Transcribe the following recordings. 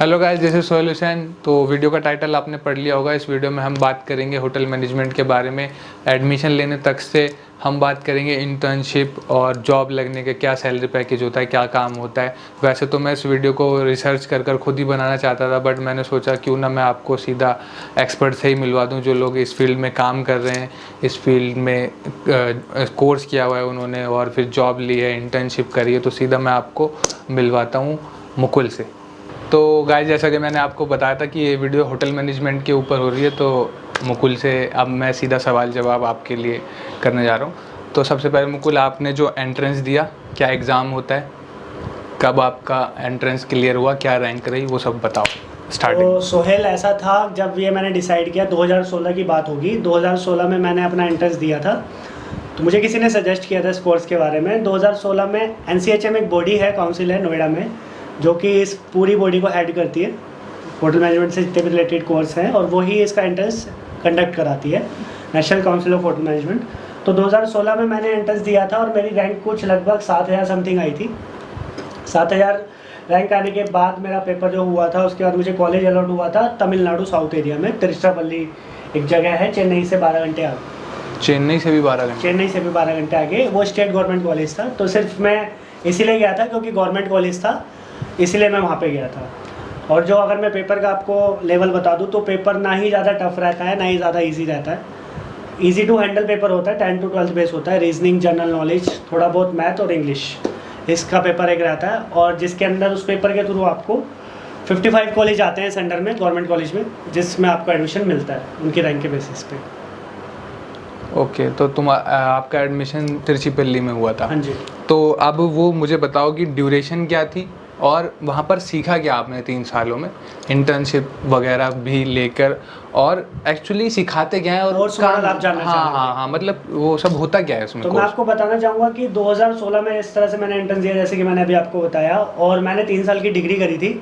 Hello guys, this is Sohail Hussain. तो video का title आपने पढ़ लिया होगा। इस वीडियो में हम बात करेंगे होटल मैनेजमेंट के बारे में। एडमिशन लेने तक से हम बात करेंगे इंटर्नशिप और जॉब लगने के क्या सैलरी पैकेज होता है, क्या काम होता है। वैसे तो मैं इस वीडियो को रिसर्च कर खुद ही बनाना चाहता था, बट मैंने सोचा क्यों ना मैं आपको सीधा एक्सपर्ट से ही मिलवा दूँ, जो लोग इस फील्ड में काम कर रहे हैं, इस फील्ड में कोर्स किया हुआ है उन्होंने और फिर जॉब ली है, इंटर्नशिप करी है। तो सीधा मैं आपको मिलवाता हूँ मुकुल से। तो गाइस, जैसा कि मैंने आपको बताया था कि ये वीडियो होटल मैनेजमेंट के ऊपर हो रही है, तो मुकुल से अब मैं सीधा सवाल जवाब आपके लिए करने जा रहा हूँ। तो सबसे पहले मुकुल, आपने जो एंट्रेंस दिया, क्या एग्ज़ाम होता है, कब आपका एंट्रेंस क्लियर हुआ, क्या रैंक रही, वो सब बताओ स्टार्टिंग। तो सोहेल, ऐसा था जब ये मैंने डिसाइड किया 2016 की बात होगी। 2016 में मैंने अपना एंट्रेंस दिया था, तो मुझे किसी ने सजेस्ट किया था इस कोर्स के बारे में। 2016 में NCHM एक बॉडी है, काउंसिल है नोएडा में, जो कि इस पूरी बॉडी को हेड करती है, होटल मैनेजमेंट से जितने भी रिलेटेड कोर्स हैं, और वही इसका एंट्रेंस कंडक्ट कराती है, national council of hotel management. तो 2016 में मैंने एंट्रेंस दिया था और मेरी रैंक कुछ लगभग 7000 समथिंग आई थी। 7000 रैंक आने के बाद मेरा पेपर जो हुआ था, उसके बाद मुझे कॉलेज अलॉट हुआ था तमिलनाडु साउथ एरिया में, तिरुचिरापल्ली एक जगह है, चेन्नई से 12 घंटे आगे। चेन्नई से भी 12 घंटे? चेन्नई से भी 12 घंटे आगे। वो स्टेट गवर्नमेंट कॉलेज था, तो सिर्फ मैं इसीलिए गया था क्योंकि गवर्नमेंट कॉलेज था, इसीलिए मैं वहाँ पे गया था। और जो अगर मैं पेपर का आपको लेवल बता दूँ, तो पेपर ना ही ज़्यादा टफ रहता है, ना ही ज़्यादा ईजी रहता है। ईजी टू हैंडल पेपर होता है, 10 to 12 बेस होता है, रीजनिंग, जनरल नॉलेज, थोड़ा बहुत मैथ और इंग्लिश, इसका पेपर एक रहता है। और जिसके अंदर उस पेपर के थ्रू आपको 55 कॉलेज आते हैं सेंटर में, गवर्नमेंट कॉलेज में, जिसमें आपको एडमिशन मिलता है उनकी रैंक के बेसिस पे। ओके, तो आपका एडमिशन तिरुचिरापल्ली में हुआ था? हाँ जी। तो अब वो मुझे बताओ कि ड्यूरेशन क्या थी और वहाँ पर सीखा क्या आपने 3 सालों में, इंटर्नशिप वगैरह भी लेकर, और एक्चुअली सिखाते क्या है और काम आप जानना चाहेंगे? हाँ, मतलब वो सब होता क्या है उसमें? तो मैं आपको बताना चाहूँगा कि 2016 में इस तरह से मैंने एंट्रेंस दिया, जैसे कि मैंने अभी आपको बताया, और मैंने 3 साल की डिग्री करी थी।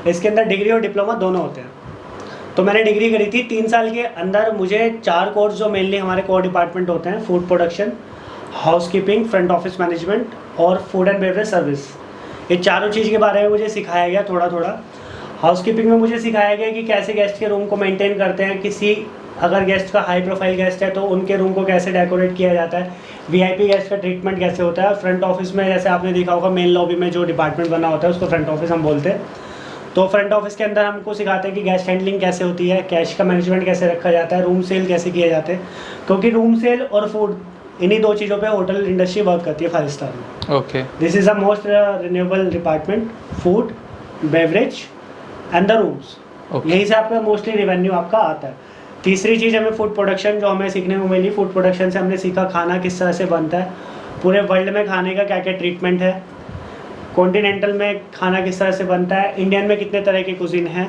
इसके अंदर डिग्री और डिप्लोमा दोनों होते हैं। तो मैंने डिग्री करी थी 3 साल के अंदर। मुझे 4 कोर्स जो मेनली हमारे कोर डिपार्टमेंट होते हैं, food production, housekeeping, front office management और फूड एंड बेवरेज सर्विस, ये चारों चीज़ के बारे में मुझे सिखाया गया थोड़ा थोड़ा। हाउसकीपिंग में मुझे सिखाया गया कि कैसे गेस्ट के रूम को मेंटेन करते हैं, किसी अगर गेस्ट का हाई प्रोफाइल गेस्ट है तो उनके रूम को कैसे डेकोरेट किया जाता है, VIP गेस्ट का ट्रीटमेंट कैसे होता है। फ्रंट ऑफिस में जैसे आपने देखा होगा, मेन लॉबी में जो डिपार्टमेंट बना होता है उसको फ्रंट ऑफिस हम बोलते हैं। तो फ्रंट ऑफिस के अंदर हमको सिखाते हैं कि गेस्ट हैंडलिंग कैसे होती है, कैश का मैनेजमेंट कैसे रखा जाता है, रूम सेल कैसे किए जाते हैं, क्योंकि रूम सेल और फूड, इन्हीं 2 चीज़ों पे होटल इंडस्ट्री वर्क करती है 5 स्टार में। Okay, this is a most renewable department, food, beverage and the rooms. यहीं से आपका मोस्टली रेवेन्यू आपका आता है। तीसरी चीज़ हमें फूड प्रोडक्शन जो हमें सीखने को मिली, फूड प्रोडक्शन से हमने सीखा खाना किस तरह से बनता है, पूरे वर्ल्ड में खाने का क्या क्या ट्रीटमेंट है, कॉन्टिनेंटल में खाना किस तरह से बनता है, इंडियन में कितने तरह के कुजिन हैं,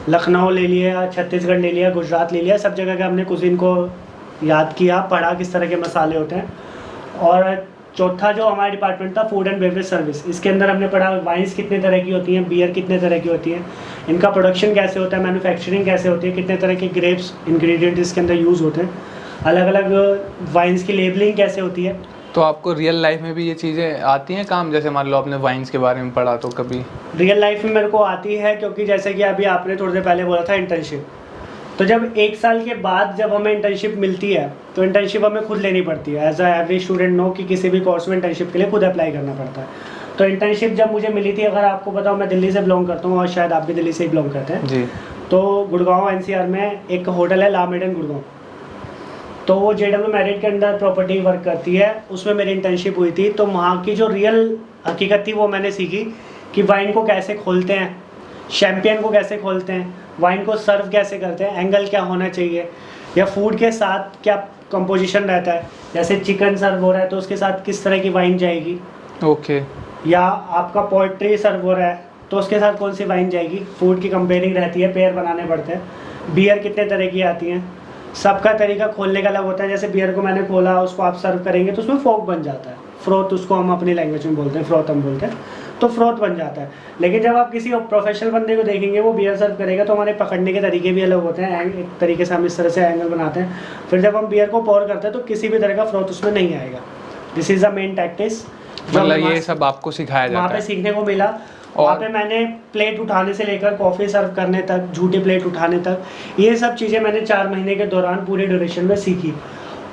लखनऊ ले लिया, छत्तीसगढ़ ले लिया, गुजरात ले लिया, सब जगह के हमने कुजिन को याद किया, पढ़ा किस तरह के मसाले होते हैं। और चौथा जो हमारा डिपार्टमेंट था, फूड एंड बेवरेज सर्विस, इसके अंदर हमने पढ़ा वाइन्स कितने तरह की होती हैं, बियर कितने तरह की होती हैं, इनका प्रोडक्शन कैसे होता है, मैन्युफैक्चरिंग कैसे होती है, कितने तरह के ग्रेप्स इंग्रेडिएंट इसके अंदर यूज़ होते हैं, अलग अलग वाइन्स की लेबलिंग कैसे होती है। तो आपको रियल लाइफ में भी ये चीज़ें आती हैं काम? जैसे मान लो आपने वाइन्स के बारे में पढ़ा, तो कभी रियल लाइफ में मेरे को आती है, क्योंकि जैसे कि अभी आपने थोड़ी देर पहले बोला था इंटर्नशिप, तो जब 1 साल के बाद जब हमें इंटर्नशिप मिलती है, तो इंटर्नशिप हमें खुद लेनी पड़ती है। As a average student know कि किसी भी कोर्स में इंटर्नशिप के लिए खुद अप्लाई करना पड़ता है। तो इंटर्नशिप जब मुझे मिली थी, अगर आपको बताऊँ, मैं दिल्ली से बिलोंग करता हूँ और शायद आप भी दिल्ली से ही बिलोंग करते हैं जी। तो गुड़गांव NCR में एक होटल है, ला मेडन गुड़गांव, तो वो JW मैरिट के अंदर प्रॉपर्टी वर्क करती है, उसमें मेरी इंटर्नशिप हुई थी। तो वहाँ की जो रियल हकीकत थी वो मैंने सीखी कि वाइन को कैसे खोलते हैं, शैम्पियन को कैसे खोलते हैं, वाइन को सर्व कैसे करते हैं, एंगल क्या होना चाहिए, या फूड के साथ क्या कंपोजिशन रहता है, जैसे चिकन सर्व हो रहा है तो उसके साथ किस तरह की वाइन जाएगी। ओके। या आपका पोल्ट्री सर्व हो रहा है तो उसके साथ कौन सी वाइन जाएगी, फूड की कंपेयरिंग रहती है, पेयर बनाने पड़ते हैं। बियर कितने तरह की आती हैं, सबका तरीका खोलने का अलग होता है। जैसे बियर को मैंने खोला, उसको आप सर्व करेंगे तो उसमें फोक बन जाता है, फ्रोथ उसको हम अपनी लैंग्वेज में बोलते हैं, फ्रोथ हम बोलते हैं, तो फ्रोथ बन जाता है। लेकिन जब आप किसी प्रोफेशनल बंदे को देखेंगे वो बियर सर्व करेगा, तो हमारे पकड़ने के तरीके भी अलग होते हैं, एक तरीके से हम इस तरह से एंगल बनाते हैं। फिर जब हम बियर को पोर करते हैं तो किसी भी तरह का फ्रोथ उसमें नहीं आएगा। This is the main tactics, मतलब ये सब आपको सिखाया जाता है वहाँ पे सीखने को मिला। वहाँ पे मैंने प्लेट उठाने से लेकर कॉफ़ी सर्व करने तक, झूठी प्लेट उठाने तक, ये सब चीज़ें मैंने 4 महीने के दौरान पूरे ड्यूरेशन में सीखी।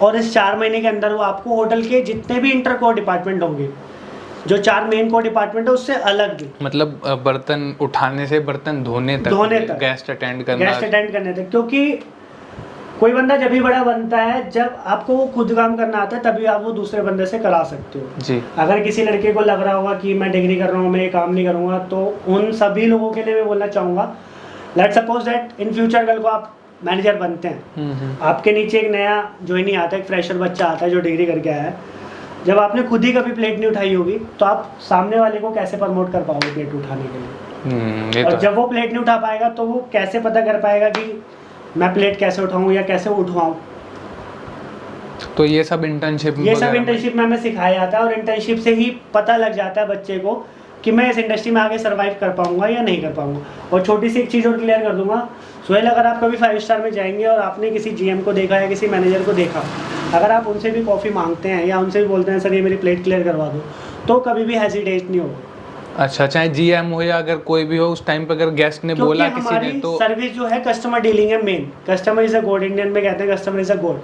और इस 4 महीने के अंदर वो आपको होटल के जितने भी इंटर कोर डिपार्टमेंट होंगे, जो 4 मेन कोर डिपार्टमेंट है उससे अलग भी, मतलब बर्तन उठाने से बर्तन धोने तक गेस्ट अटेंड करने तक, क्योंकि कोई बंदा जब भी बड़ा बनता है जब आपको वो खुद काम करना आता है, तभी आप वो दूसरे बंदे से करा सकते हो जी। अगर किसी लड़के को लग रहा होगा कि मैं डिग्री कर रहा हूँ, मैं ये काम नहीं करूँगा, तो उन सभी लोगों के लिए मैं बोलना चाहूँगा, let's suppose that in future कल को आप मैनेजर बनते हैं, आपके नीचे एक नया ज्वाइनी आता है, एक फ्रेशर बच्चा आता है जो डिग्री करके आया है, जब आपने खुद ही कभी प्लेट नहीं उठाई होगी तो आप सामने वाले को कैसे प्रमोट कर पाओगे प्लेट उठाने के लिए? और जब वो प्लेट नहीं उठा पाएगा तो वो कैसे पता कर पाएगा कि मैं प्लेट कैसे उठाऊं या कैसे उठवाऊं? तो ये सब इंटर्नशिप में हमें सिखाया जाता है, और इंटर्नशिप से ही पता लग जाता है बच्चे को कि मैं इस इंडस्ट्री में आगे सर्वाइव कर पाऊंगा या नहीं कर पाऊंगा। और छोटी सी एक चीज़ और क्लियर कर दूंगा, सोहेल, अगर आप कभी 5 स्टार में जाएंगे और आपने किसी GM को देखा या किसी मैनेजर को देखा, अगर आप उनसे भी कॉफ़ी मांगते हैं या उनसे भी बोलते हैं सर ये मेरी प्लेट क्लियर करवा दो, तो कभी भी हेजिटेट नहीं होगा। अच्छा, चाहे GM हो या अगर कोई भी हो, उस टाइम पे अगर गेस्ट ने बोला किसी ने, तो सर्विस जो है कस्टमर डीलिंग है main. Customer is a God, Indian में कहते हैं customer is a God.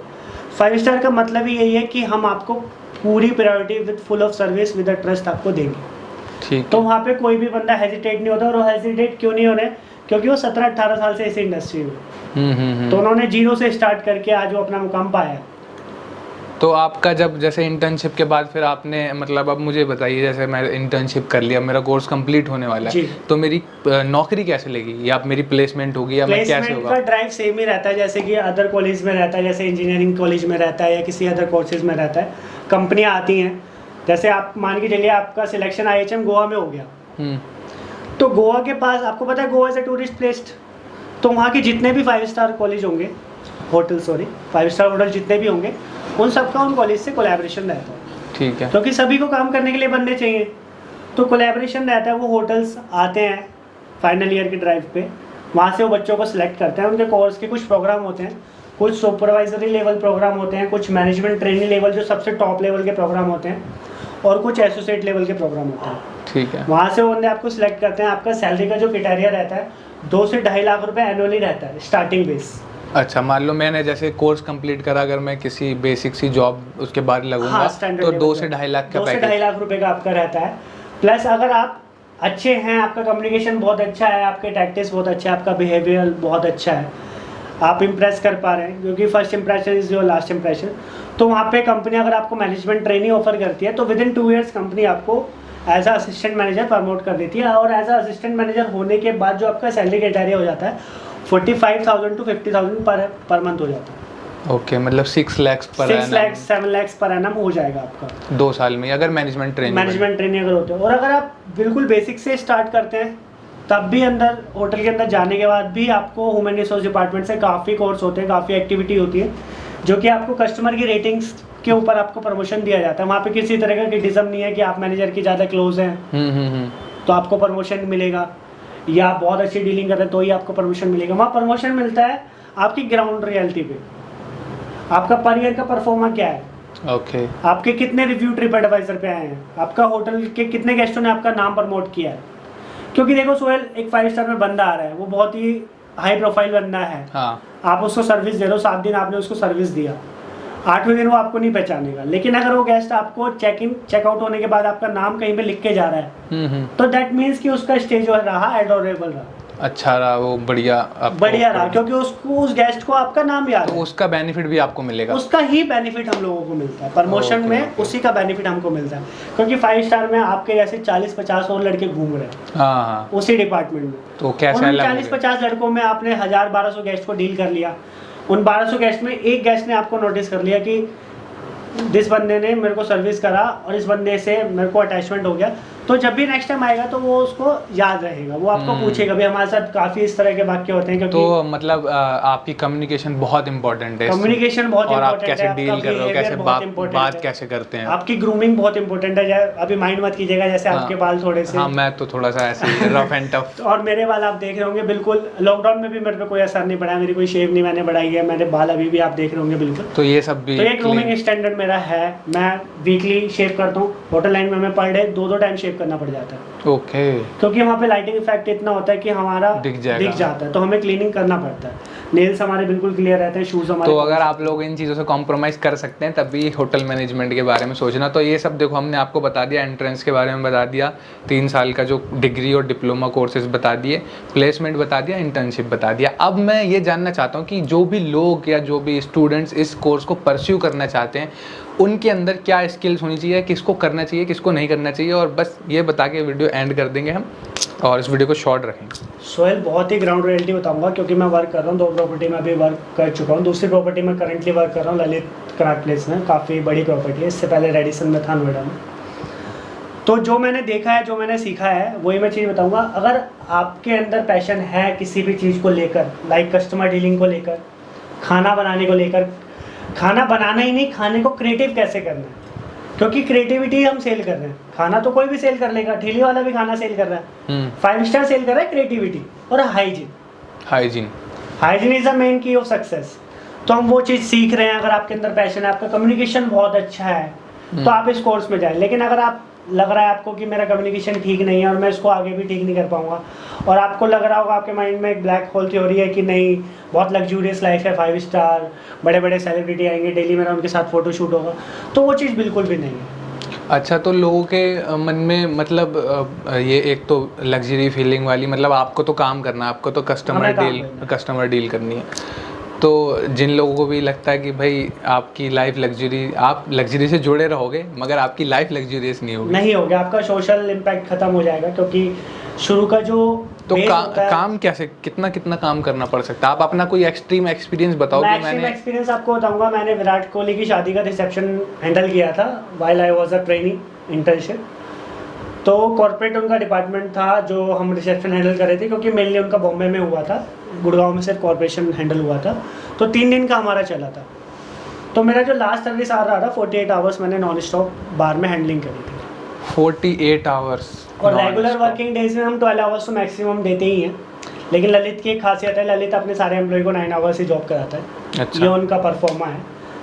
5 star का मतलब ही यही है कि हम आपको पूरी priority with full of service with trust आपको देंगे। ठीक। तो वहाँ पे कोई भी बंदा हेजिटेट नहीं होता। और वो हेजिटेट क्यों नहीं हो रहे? क्योंकि वो 17-18 साल से इस इंडस्ट्री में, तो उन्होंने 0 से स्टार्ट करके आज वो अपना मुकाम पाया। तो आपका जब जैसे इंटर्नशिप के बाद फिर आपने, मतलब अब मुझे बताइए, जैसे मैं इंटर्नशिप कर लिया, मेरा कोर्स कंप्लीट होने वाला है, तो मेरी नौकरी कैसे लगी, या आप मेरी प्लेसमेंट होगी या मैं कैसे होगा? का ड्राइव सेम ही रहता है जैसे कि अदर कॉलेज में रहता है, जैसे इंजीनियरिंग कॉलेज में रहता है या किसी अदर कोर्सेज में रहता है। कंपनियाँ आती हैं, जैसे आप मान के चलिए आपका सिलेक्शन IHM गोवा में हो गया, तो गोवा के पास आपको पता है Goa is a tourist place, तो वहाँ के जितने भी 5 स्टार कॉलेज होंगे, 5 स्टार होटल जितने भी होंगे, उन सबका उन कॉलेज से कोलैबोरेशन रहता है। ठीक है। क्योंकि सभी को काम करने के लिए बंदे चाहिए, तो कोलैबोरेशन रहता है। वो होटल्स आते हैं फाइनल ईयर के ड्राइव पे, वहाँ से वो बच्चों को सिलेक्ट करते हैं। उनके कोर्स के कुछ प्रोग्राम होते हैं, कुछ सुपरवाइजरी लेवल प्रोग्राम होते हैं, कुछ मैनेजमेंट ट्रेनिंग लेवल जो सबसे टॉप लेवल के प्रोग्राम होते हैं, और कुछ एसोसिएट लेवल के प्रोग्राम होते हैं। ठीक है। वहाँ से वो बंदे आपको सिलेक्ट करते हैं। आपका सैलरी का जो क्राइटेरिया रहता है 2 से 2.5 लाख रुपए एनुअली रहता है स्टार्टिंग बेस। अच्छा, मान लो मैंने जैसे कोर्स कंप्लीट करा, अगर मैं किसी बेसिक सी जॉब उसके बाद लगूंगा, तो 2 से 2.5 लाख का 2 से 2.5 लाख रुपए का आपका रहता है। प्लस अगर आप अच्छे हैं, आपका कम्युनिकेशन बहुत अच्छा है, आपके टैक्टिक्स बहुत अच्छा है, आपका बिहेवियर बहुत अच्छा है, आप इम्प्रेस कर पा रहे हैं, क्योंकि first impression is your last impression, तो वहाँ पे कंपनी अगर आपको मैनेजमेंट ट्रेनिंग ऑफर करती है तो विद इन 2 ईयर्स कंपनी आपको as a assistant manager promote कर देती है। और एज अ असिस्टेंट मैनेजर होने के बाद जो आपका सैलरी क्राइटेरिया हो जाता है 45,000 to 50,000 पर मंथ हो जाता है। ओके, मतलब 6 लाख पर 6 लाख 7 लाख पर एनम हो जाएगा आपका 2 साल में, अगर मैनेजमेंट ट्रेनिंग अगर होते हो। और अगर आप बिल्कुल बेसिक से स्टार्ट करते हैं, तब भी अंदर होटल के अंदर जाने के बाद भी आपको ह्यूमन रिसोर्स डिपार्टमेंट से काफ़ी कोर्स होते हैं, काफ़ी एक्टिविटी होती है, जो कि आपको कस्टमर की रेटिंग्स के ऊपर आपको प्रमोशन दिया जाता है। वहाँ पे किसी तरह का क्रिटिसिज्म नहीं है कि आप मैनेजर की ज़्यादा क्लोज हैं तो आपको प्रमोशन मिलेगा, या आप बहुत अच्छी डीलिंग कर रहे हैं तो ही आपको प्रमोशन मिलेगा। वहाँ प्रमोशन मिलता है आपकी ग्राउंड रियलिटी पे, आपका पर ईयर का परफॉर्मा क्या है, ओके, आपके कितने रिव्यू ट्रिप एडवाइजर पे आए हैं, आपका होटल के कितने गेस्टों ने आपका नाम प्रमोट किया है। क्योंकि देखो सोहेल, एक 5 स्टार में बंदा आ रहा है, वो बहुत ही हाई प्रोफाइल बंदा है, हाँ, आप उसको सर्विस दे रहे हो, 7 दिन आपने उसको सर्विस दिया, 8वें दिन वो आपको नहीं पहचानेगा। लेकिन अगर वो गेस्ट आपको चेक इन चेकआउट होने के बाद आपका नाम कहीं पे लिख के जा रहा है, तो दैट मीन्स कि उसका स्टेज जो रहा एडोरेबल रहा, अच्छा रहा, वो बढ़िया रहा, क्योंकि उसको उस गेस्ट को आपका नाम याद है, तो उसका बेनिफिट भी आपको मिलेगा। उसका ही बेनिफिट हम लोगों को मिलता है प्रमोशन में, उसी का बेनिफिट हमको मिलता है। क्योंकि 5 स्टार में आपके जैसे 40-50 और लड़के घूम रहे हैं हाँ, उसी डिपार्टमेंट में, तो कैसे 40-50 लड़कों में आपने 1000-1200 गेस्ट को डील कर लिया। उन 1200 गेस्ट में एक गेस्ट ने आपको नोटिस कर लिया कि जिस बंदे ने मेरे को सर्विस करा और इस बंदे से मेरे को अटैचमेंट हो गया, तो जब भी नेक्स्ट टाइम आएगा तो वो उसको याद रहेगा, वो आपको पूछेगा। भी हमारे साथ काफी इस तरह के वाक्य होते हैं, क्योंकि तो मतलब आपकी कम्युनिकेशन बहुत इंपॉर्टेंट है, कम्युनिकेशन बहुत और आप इंपॉर्टेंट कैसे है, डील कर रहे हो, कैसे बात कैसे करते हैं, आपकी ग्रूमिंग बहुत इंपॉर्टेंट है। अभी माइंड मत कीजिएगा जैसे आपके बाल थोड़े से, हाँ, मैं तो थोड़ा सा ऐसे रफ एंड टफ, और मेरे बाल आप देख रहे होंगे बिल्कुल, लॉकडाउन में भी मेरे पे कोई असर नहीं पड़ा, मेरी कोई शेव नहीं मैंने बढ़ाई है, मेरे बाल अभी भी आप देख रहे होंगे बिल्कुल। तो ये सब भी, तो ये ग्रूमिंग स्टैंडर्ड मेरा है, मैं वीकली शेव करता हूँ। होटल लाइन में मैं पर डे 2-2 टाइम शेव शेप करना पड़ जाता है। ओके। क्योंकि वहाँ पे लाइटिंग इफेक्ट इतना होता है कि हमारा दिख जाता है, तो हमें क्लीनिंग करना पड़ता है। नेल्स हमारे बिल्कुल क्लियर रहते हैं, शूज़ हमारे। तो अगर आप लोग इन चीज़ों से कॉम्प्रोमाइज़ कर सकते हैं तब भी होटल मैनेजमेंट के बारे में सोचना। तो ये सब देखो हमने आपको बता दिया, एंट्रेंस के बारे में बता दिया, 3 साल का जो डिग्री और डिप्लोमा कोर्सेज बता दिए, प्लेसमेंट बता दिया, इंटर्नशिप बता दिया। अब मैं ये जानना चाहता हूँ कि जो भी लोग या जो भी स्टूडेंट्स इस कोर्स को परस्यू करना चाहते हैं उनके अंदर क्या स्किल्स होनी चाहिए, किसको करना चाहिए, किसको नहीं करना चाहिए, और बस ये बता के वीडियो एंड कर देंगे हम और इस वीडियो को शॉर्ट रखेंगे। सोहेल, बहुत ही ग्राउंड रियलिटी बताऊंगा क्योंकि मैं वर्क कर रहा हूँ, 2 प्रॉपर्टी में अभी वर्क कर चुका हूँ। दूसरी प्रॉपर्टी में करंटली वर्क कर रहा हूँ ललित कनॉट प्लेस में, काफ़ी बड़ी प्रॉपर्टी है। इससे पहले रेडिसन में था, नोएडा में। तो जो मैंने देखा है, जो मैंने सीखा है, वही मैं चीज़ बताऊँगा। अगर आपके अंदर पैशन है किसी भी चीज़ को लेकर, लाइक कस्टमर डीलिंग को लेकर, खाना बनाने को लेकर, खाना बनाना ही नहीं, खाने को क्रिएटिव कैसे करना है, क्योंकि क्रिएटिविटी हम सेल कर रहे हैं। खाना तो कोई भी सेल कर लेगा, ठेली वाला भी खाना सेल कर रहा है, 5 स्टार सेल कर रहा है। क्रिएटिविटी और हाइजीन इज द मेन की ऑफ सक्सेस। तो हम वो चीज़ सीख रहे हैं। अगर आपके अंदर पैशन है, आपका कम्युनिकेशन बहुत अच्छा है, तो आप इस कोर्स में जाएं। लेकिन अगर आप लग रहा है आपको कि मेरा कम्युनिकेशन ठीक नहीं है और मैं इसको आगे भी ठीक नहीं कर पाऊंगा, और आपको लग रहा होगा, आपके माइंड में एक ब्लैक होल थ्योरी है कि नहीं बहुत लग्जूरियस लाइफ है, 5 स्टार, बड़े बड़े सेलिब्रिटी आएंगे, डेली मेरा उनके साथ फोटो शूट होगा, तो वो चीज़ बिल्कुल भी नहीं है। अच्छा, तो लोगों के मन में मतलब ये एक तो लग्जरी फीलिंग वाली, मतलब आपको तो काम करना है, आपको तो कस्टमर डील करनी है। तो जिन लोगों को भी लगता है कि भाई आपकी लाइफ लग्जरी, आप लग्जरी से जुड़े रहोगे मगर आपकी लाइफ लग्जरियस नहीं होगी, आपका सोशल इम्पैक्ट खत्म हो जाएगा। क्योंकि शुरू का जो तो काम कैसे, कितना काम करना पड़ सकता है? आप अपना कोई एक्सट्रीम एक्सपीरियंस बताओ। मैंने एक्सपीरियंस आपको बताऊंगा। मैंने विराट कोहली की शादी का रिसेप्शन हैंडल किया था while I was a training internship. तो कॉर्पोरेट उनका डिपार्टमेंट था जो हम रिसेप्शन हैंडल कर रहे थे, क्योंकि मेनली उनका बॉम्बे में हुआ था, गुड़गांव में सिर्फ कॉर्पोरेशन हैंडल हुआ था। तो 3 दिन का हमारा चला था। तो मेरा जो लास्ट सर्विस आ रहा था 48 आवर्स मैंने नॉन स्टॉप बार में हैंडलिंग करी थी। 48 आवर्स। और रेगुलर वर्किंग डेज में हम 12 आवर्स तो मैक्सिमम देते ही हैं। लेकिन ललित की एक खासियत है, ललित अपने सारे एम्प्लॉय को 9 आवर्स ही जॉब कराता है। अच्छा। ये उनका परफॉर्मा है,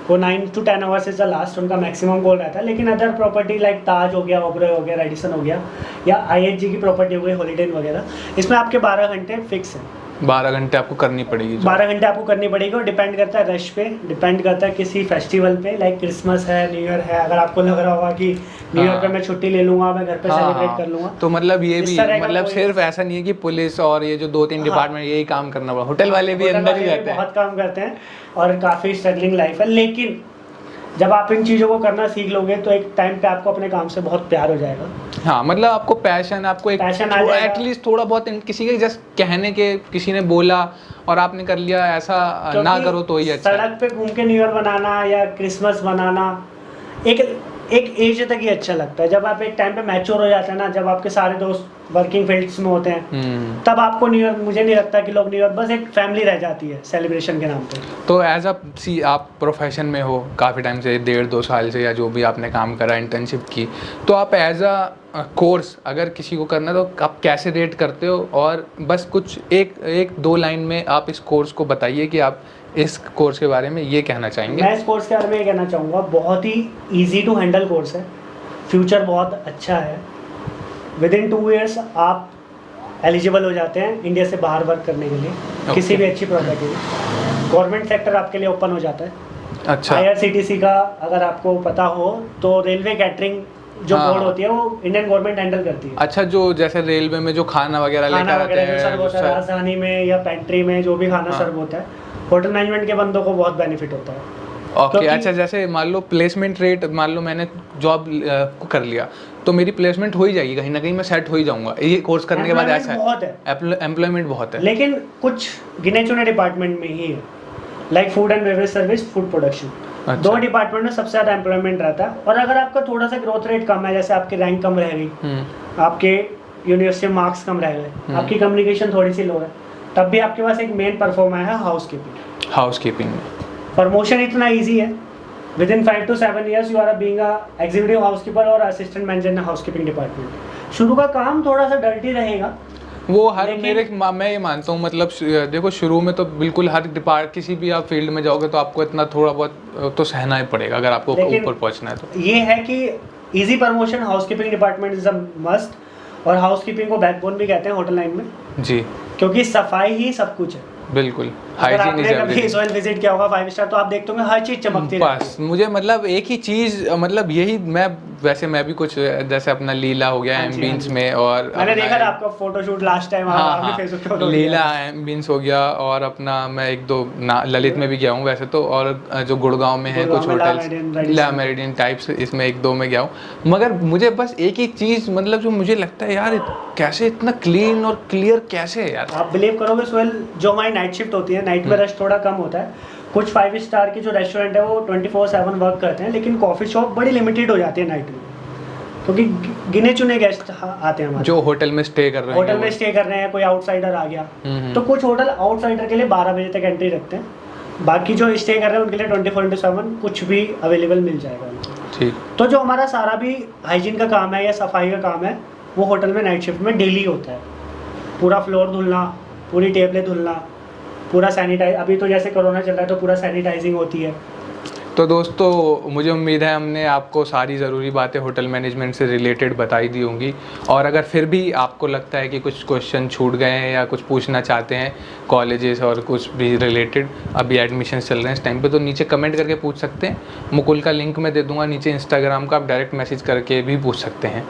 वो 9 to 10 hours is the last, उनका मैक्सिमम गोल रहता है। लेकिन अदर प्रॉपर्टी लाइक ताज हो गया, ओबरॉय हो गया, रेडिसन हो गया, या IHG की प्रॉपर्टी हो गई, हॉलीडे इन वगैरह, इसमें आपके 12 घंटे फिक्स हैं। 12 घंटे आपको करनी पड़ेगी। 12 घंटे आपको करनी पड़ेगी, और डिपेंड करता है रश पे, डिपेंड करता है किसी फेस्टिवल पे, लाइक क्रिसमस है, न्यू ईयर है। अगर आपको लग रहा होगा कि न्यू ईयर पे मैं छुट्टी ले लूंगा, मैं घर पे सेलिब्रेट कर लूंगा, तो मतलब ये भी मतलब सिर्फ ऐसा नहीं है कि पुलिस और ये जो 2-3 डिपार्टमेंट यही काम करना पड़ा, होटल वाले भी अंदर ही रहते हैं, बहुत काम करते हैं और काफ़ी स्ट्रगलिंग लाइफ है। लेकिन जब आप इन चीज़ों को करना सीख लोगे तो एक टाइम पे आपको अपने काम से बहुत प्यार हो जाएगा। हाँ, मतलब आपको पैशन, आपको एक एटलीस्ट थोड़ा बहुत किसी के जस्ट कहने के, किसी ने बोला और आपने कर लिया, ऐसा ना करो तो ही अच्छा। सड़क पे घूम के न्यू ईयर बनाना या क्रिसमस बनाना एक एज तक ही अच्छा लगता है। जब आप एक टाइम पे मैच्योर हो जाते हैं ना, जब आपके सारे दोस्त वर्किंग फील्ड्स में होते हैं, तब आपको न्यू ईयर, मुझे नहीं लगता कि लोग न्यू ईयर, बस एक फैमिली रह जाती है सेलिब्रेशन के नाम पे। तो एज आप प्रोफेशन में हो काफ़ी टाइम से, 1.5-2 साल से, या जो भी आपने काम करा, इंटर्नशिप की, तो आप एज अ कोर्स अगर किसी को करना है तो आप कैसे रेट करते हो? और बस कुछ एक 2 लाइन में आप इस कोर्स को बताइए कि आप इस कोर्स के बारे में ये कहना चाहेंगे। मैं इस कोर्स के बारे में ये कहना चाहूँगा, बहुत ही ईजी टू हैंडल कोर्स है, फ्यूचर बहुत अच्छा है। विदिन 2 ईयर्स आप एलिजिबल हो जाते हैं इंडिया से बाहर वर्क करने के लिए, किसी भी अच्छी प्रॉपर्टी में। गवर्नमेंट सेक्टर आपके लिए ओपन हो जाता है। अच्छा। IRCTC का अगर आपको पता हो तो रेलवे कैटरिंग जो बोर्ड होती है वो इंडियन गवर्नमेंट हैंडल करती है। अच्छा, जो जैसे रेलवे में जो खाना वगैरह लेकर आते हैं, सर्व होता है राजधानी में या पेंट्री में, जो भी खाना सर्व होता है, होटल मैनेजमेंट के बंदों को बहुत बेनिफिट होता है। ओके। अच्छा, जैसे मान लो प्लेसमेंट रेट, मान लो मैंने जॉब कर लिया तो मेरी प्लेसमेंट हो ही जाएगी, कहीं ना कहीं मैं सेट हो ही जाऊंगा ये कोर्स करने के बाद? ऐसा है, एम्प्लॉयमेंट बहुत है, लेकिन कुछ गिने चुने डिपार्टमेंट में ही है, like food and beverage service, food production. अच्छा। 2 डिपार्टमेंट में सबसे ज़्यादा एम्प्लॉयमेंट रहता है। और अगर आपका थोड़ा सा ग्रोथ रेट कम है, जैसे आपकी रैंक कम रह गई, आपके यूनिवर्सिटी मार्क्स कम रह गए, आपकी कम्युनिकेशन थोड़ी सी लो है, तब भी आपके पास एक मेन परफॉर्मर है हाउसकीपिंग। प्रमोशन इतना ईजी है, within 5 to 7 years you are being a executive housekeeper और assistant manager in housekeeping department. शुरू का काम थोड़ा सा डर्टी रहेगा, वो हर मैं ये मानता हूँ, मतलब देखो शुरू में तो बिल्कुल हर किसी भी आप फील्ड में जाओगे तो आपको इतना थोड़ा बहुत तो सहना ही पड़ेगा अगर आपको ऊपर पहुँचना है। तो ये है कि easy promotion housekeeping department is a must, और हाउसकीपिंग को बैकबोन भी कहते हैं होटल लाइन में जी, क्योंकि सफाई ही सब कुछ है। बिल्कुल, अगर हाइजीन इज आपने कभी एवरीथिंग। सोयल विजिट किया होगा 5 स्टार, तो आप देखते होंगे हर चीज़ चमकती रहती बस मुझे मतलब एक ही चीज़, मतलब यही मैं भी कुछ जैसे अपना लीला हो गया हाँ जी, एम्बियंस हाँ जी। में, और है। मैंने अपना देखा था आपका फोटोशूट लास्ट टाइम, हाँ आपने हाँ फेसबुक पे फोटो लीला एम्बियंस हो गया, और अपना मैं एक दो ललित में भी गया हूँ वैसे तो, और जो गुड़गांव में है कुछ गुड़गांव में होटल्स ला ला मेरिडियन टाइप्स, इसमें एक दो में गया हूँ। मगर मुझे बस एक ही चीज़ मतलब जो मुझे लगता है यार, कैसे इतना क्लीन और क्लियर कैसे है यार। आप बिलीव करोगे सोहेल, जो हमारी नाइट शिफ्ट होती है, नाइट में रश थोड़ा कम होता है। कुछ 5 स्टार के जो रेस्टोरेंट है वो 24/7 वर्क करते हैं, लेकिन कॉफ़ी शॉप बड़ी लिमिटेड हो जाती है नाइट में, क्योंकि गिने चुने गेस्ट आते हैं हमारे, जो होटल में स्टे कर रहे हैं, होटल में स्टे कर रहे हैं, कोई आउटसाइडर आ गया, तो कुछ होटल आउटसाइडर के लिए 12 बजे तक एंट्री रखते हैं। बाकी जो स्टे कर रहे हैं उनके लिए 24/7 कुछ भी अवेलेबल मिल जाएगा उनको। ठीक। तो जो हमारा सारा भी हाइजीन का काम है या सफाई का काम है, वो होटल में नाइट शिफ्ट में डेली होता है। पूरा फ्लोर धुलना, पूरी टेबलें धुलना, पूरा सैनिटाइज, अभी तो जैसे कोरोना चल रहा है तो पूरा सैनिटाइजिंग होती है। तो दोस्तों मुझे उम्मीद है हमने आपको सारी ज़रूरी बातें होटल मैनेजमेंट से रिलेटेड बताई दी होंगी, और अगर फिर भी आपको लगता है कि कुछ क्वेश्चन छूट गए हैं या कुछ पूछना चाहते हैं कॉलेजेस और कुछ भी रिलेटेड, अभी एडमिशन चल रहे हैं इस टाइम पे, तो नीचे कमेंट करके पूछ सकते हैं। मुकुल का लिंक मैं दे दूंगा नीचे इंस्टाग्राम का, आप डायरेक्ट मैसेज करके भी पूछ सकते हैं।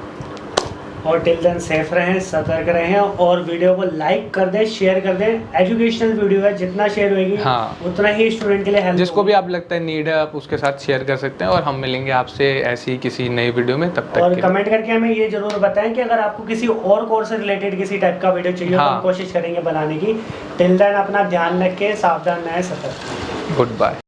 और टिल देन सेफ रहें, सतर्क रहें, और वीडियो को लाइक कर दें, शेयर कर दें। एजुकेशनल वीडियो है, जितना शेयर होगी हाँ, उतना ही स्टूडेंट के लिए हेल्प जिसको भी आप लगता है नीड है आप उसके साथ शेयर कर सकते हैं, और हम मिलेंगे आपसे ऐसी किसी नई वीडियो में, तब तक और के कमेंट करके हमें ये जरूर बताएं कि अगर आपको किसी और कोर्स से रिलेटेड किसी टाइप का वीडियो चाहिए तो हाँ। हम कोशिश करेंगे बनाने की। टिल देन अपना ध्यान रखें, सावधान रहें, सतर्क। Good bye.